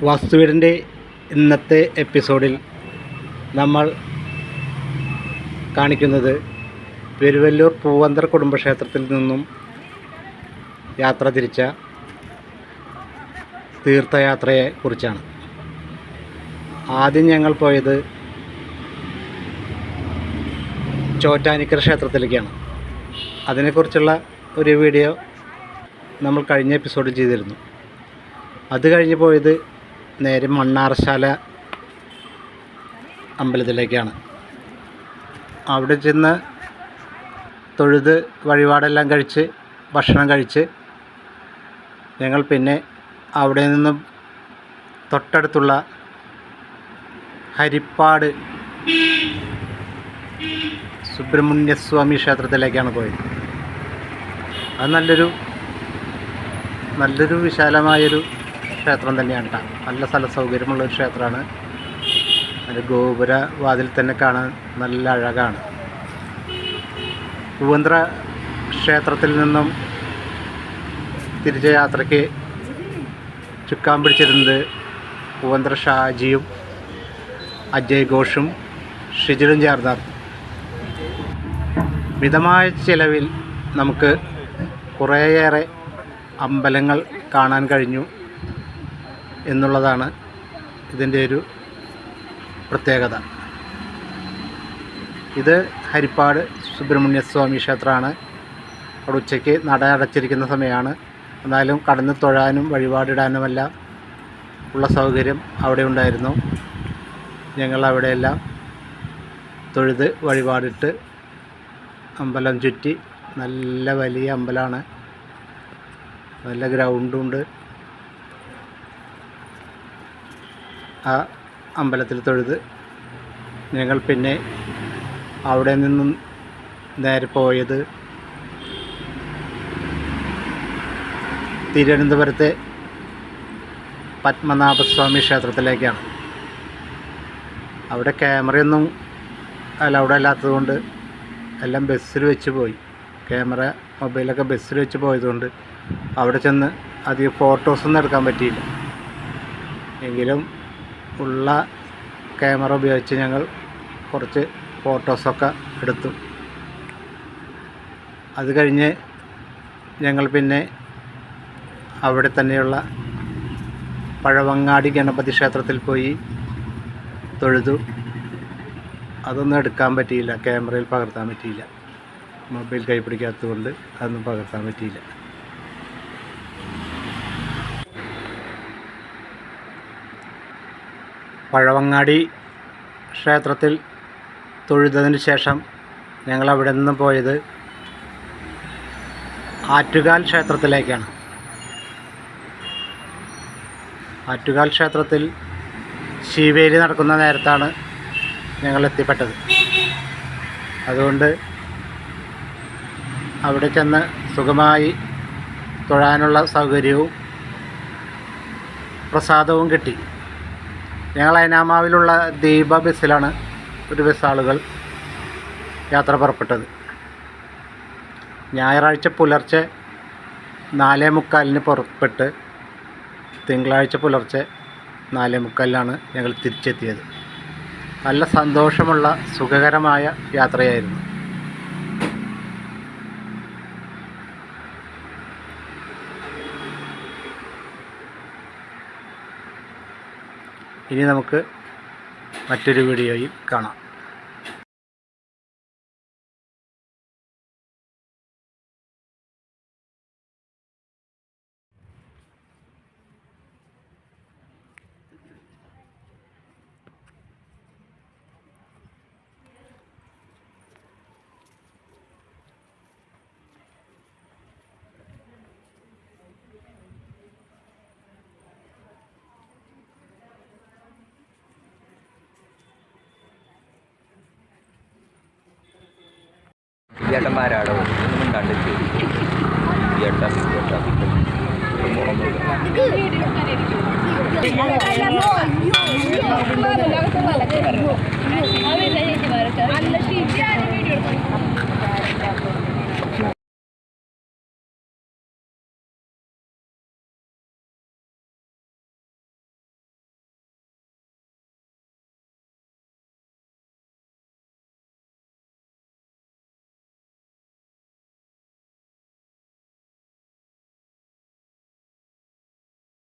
വാസ്തുവീടിൻ്റെ ഇന്നത്തെ എപ്പിസോഡിൽ നമ്മൾ കാണിക്കുന്നത് പെരുവല്ലൂർ പൂവന്തർ കുടുംബക്ഷേത്രത്തിൽ നിന്നും യാത്ര തിരിച്ച തീർത്ഥയാത്രയെ കുറിച്ചാണ്. ആദ്യം ഞങ്ങൾ പോയത് ചോറ്റാനിക്കര ക്ഷേത്രത്തിലേക്കാണ്. അതിനെക്കുറിച്ചുള്ള ഒരു വീഡിയോ നമ്മൾ കഴിഞ്ഞ എപ്പിസോഡിൽ ചെയ്തിരുന്നു. അത് കഴിഞ്ഞ് പോയത് നേരെ മണ്ണാറശാല അമ്പലത്തിലേക്കാണ്. അവിടെ ചെന്ന് തൊഴുത് വഴിപാടെല്ലാം കഴിച്ച് ഭക്ഷണം കഴിച്ച് ഞങ്ങൾ പിന്നെ അവിടെ നിന്നും തൊട്ടടുത്തുള്ള ഹരിപ്പാട് സുബ്രഹ്മണ്യസ്വാമി ക്ഷേത്രത്തിലേക്കാണ് പോയത്. അത് നല്ലൊരു വിശാലമായൊരു ക്ഷേത്രം തന്നെയാണ് കേട്ടോ. നല്ല സ്ഥല സൗകര്യമുള്ളൊരു ക്ഷേത്രമാണ്. അതിൻ്റെ ഗോപുര വാതിൽ തന്നെ കാണാൻ നല്ല അഴകാണ്. പൂവന്തറ ക്ഷേത്രത്തിൽ നിന്നും തിരിച്ച യാത്രയ്ക്ക് ചുക്കാൻ പിടിച്ചിരുന്നത് പൂവന്തറ ഷാജിയും അജയ് ഘോഷും ഷിജിലും ചേർന്നാണ്. മിതമായ ചിലവിൽ നമുക്ക് കുറേയേറെ അമ്പലങ്ങൾ കാണാൻ കഴിഞ്ഞു എന്നുള്ളതാണ് ഇതിൻ്റെ ഒരു പ്രത്യേകത. ഇത് ഹരിപ്പാട് സുബ്രഹ്മണ്യസ്വാമി ക്ഷേത്രമാണ്. അവിടെ ഉച്ചയ്ക്ക് നട അടച്ചിരിക്കുന്ന സമയമാണ്. എന്നാലും കടന്ന് തൊഴാനും വഴിപാടിടാനുമെല്ലാം ഉള്ള സൗകര്യം അവിടെ ഉണ്ടായിരുന്നു. ഞങ്ങൾ അവിടെയെല്ലാം തൊഴുത് വഴിപാടിട്ട് അമ്പലം ചുറ്റി. നല്ല വലിയ അമ്പലമാണ്, നല്ല ഗ്രൗണ്ടുണ്ട്. ആ അമ്പലത്തിൽ തൊഴുത് ഞങ്ങൾ പിന്നെ അവിടെ നിന്നും നേരെ പോയത് തിരുവനന്തപുരത്തെ പത്മനാഭസ്വാമി ക്ഷേത്രത്തിലേക്കാണ്. അവിടെ ക്യാമറയൊന്നും അലൗഡ് അല്ലാത്തതുകൊണ്ട് എല്ലാം ബസ്സിൽ വെച്ച് പോയി. ക്യാമറ മൊബൈലൊക്കെ ബസ്സിൽ വെച്ച് പോയതുകൊണ്ട് അവിടെ ചെന്ന് അധികം ഫോട്ടോസൊന്നും എടുക്കാൻ പറ്റിയില്ല. എങ്കിലും ഉള്ള ക്യാമറ ഉപയോഗിച്ച് ഞങ്ങൾ കുറച്ച് ഫോട്ടോസൊക്കെ എടുത്തു. അത് കഴിഞ്ഞ് ഞങ്ങൾ പിന്നെ അവിടെ തന്നെയുള്ള പഴവങ്ങാടി ഗണപതി ക്ഷേത്രത്തിൽ പോയി തൊഴുതു. അതൊന്നും എടുക്കാൻ പറ്റിയില്ല, ക്യാമറയിൽ പകർത്താൻ പറ്റിയില്ല. മൊബൈൽ കൈ പിടിക്കാത്തതുകൊണ്ട് അതൊന്നും പകർത്താൻ പറ്റിയില്ല. പഴവങ്ങാടി ക്ഷേത്രത്തിൽ തൊഴുതതിന് ശേഷം ഞങ്ങൾ അവിടെ നിന്ന് പോയത് ആറ്റുകാൽ ക്ഷേത്രത്തിലേക്കാണ്. ആറ്റുകാൽ ക്ഷേത്രത്തിൽ ശിവേലി നടക്കുന്ന നേരത്താണ് ഞങ്ങൾ എത്തിപ്പെട്ടത്. അതുകൊണ്ട് അവിടെ ചെന്ന് സുഖമായി തൊഴാനുള്ള സൗകര്യവും പ്രസാദവും കിട്ടി. ഞങ്ങൾ അയനാമാവിലുള്ള ദീപ ബസ്സിലാണ് ഒരു ബസ് ആളുകൾ യാത്ര പുറപ്പെട്ടത്. ഞായറാഴ്ച പുലർച്ചെ 4:45 പുറപ്പെട്ട് തിങ്കളാഴ്ച പുലർച്ചെ 4:45 ഞങ്ങൾ തിരിച്ചെത്തിയത്. നല്ല സന്തോഷമുള്ള സുഖകരമായ യാത്രയായിരുന്നു. ഇനി നമുക്ക് മറ്റൊരു വീഡിയോയിൽ കാണാം. ചേട്ടന്മാരാടോ ഒന്നും കണ്ടിട്ട് ചേട്ടാ